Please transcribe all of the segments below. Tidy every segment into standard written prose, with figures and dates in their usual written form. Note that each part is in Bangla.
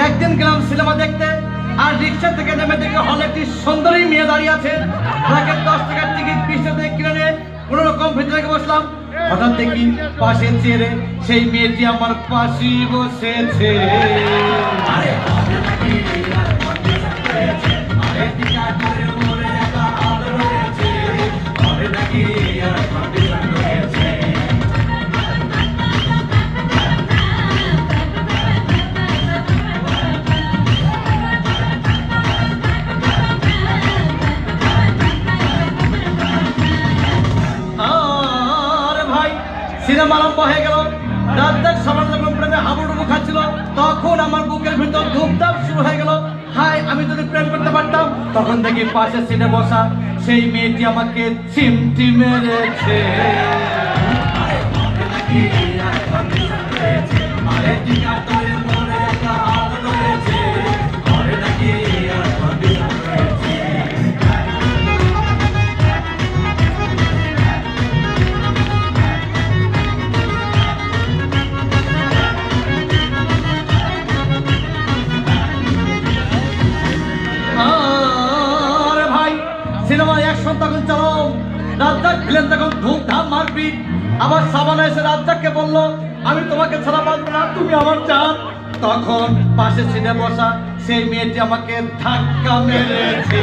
একদিন গেলাম সিনেমা দেখতে, আর রিক্সা থেকে নেমে দেখে হলে একটি সুন্দরী মেয়ে দাঁড়িয়ে আছে। তাকে 10 টাকার টিকিট 20 টাকা দিয়ে কিনে নিয়ে কোনো রকম ভিতরে বসলাম। হঠাৎ দেখি পাশে চেয়ারে সেই মেয়েটি আমার পাশেই বসেছে। সিনেমা আরম্ভ হয়ে গেল। রাজ্জাক সবার যখন প্রেমে হাবুডুবু খাচ্ছিল, তখন আমার বুকের ভিতর ধূপধাপ শুরু হয়ে গেল। হাই, আমি যদি প্রেম করতে পারতাম। তখন দেখি পাশে সিটে বসা সেই মেয়েটি আমাকে চিমটি মেরেছে। সিনেমা অ্যাকশন তখন চলো, রাজ্জাক ভিলেন তখন ধুমধাম মারপিট। আমার সাবানা এসে রাজ্জাককে বলল, আমি তোমাকে ছাড়া বাঁচবো না, তুমি আমার জান। তখন পাশে সিটে বসা সেই মেয়েটি আমাকে ধাক্কা মেরেছে।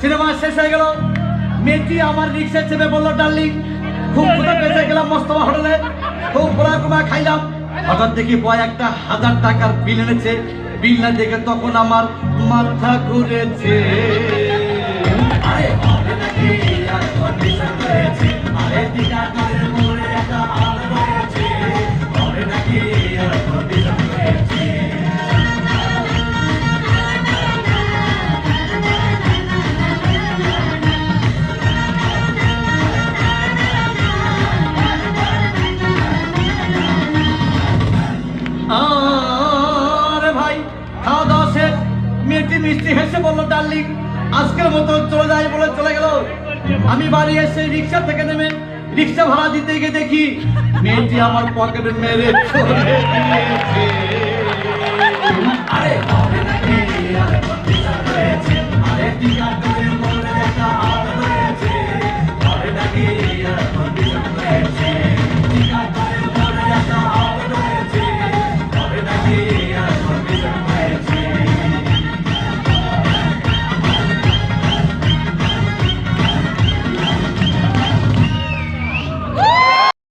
সিনেমা শেষ হয়ে গেল। মেয়েটি আমার রিক্সা চেপে বললো, ডার্লিং খুব ক্ষুধা পেয়েছে, গেলাম মোস্তফা হোটেলে, খুব পোড়া কুমা খাইলাম। হঠাৎ দেখি বয় একটা 1000 টাকার বিল এনেছে। বিল না দেখে তখন আমার মাথা ঘুরেছে। মেয়েটি মিষ্টি হেসে বললো, ডার্লিং আজকের মতো চলে যাই বলে চলে গেল। আমি বাড়ি এসে রিক্সা থেকে নেমে রিক্সা ভাড়া দিতে গিয়ে দেখি মেয়েটি আমার পকেটে মেরে চলে গিয়েছে।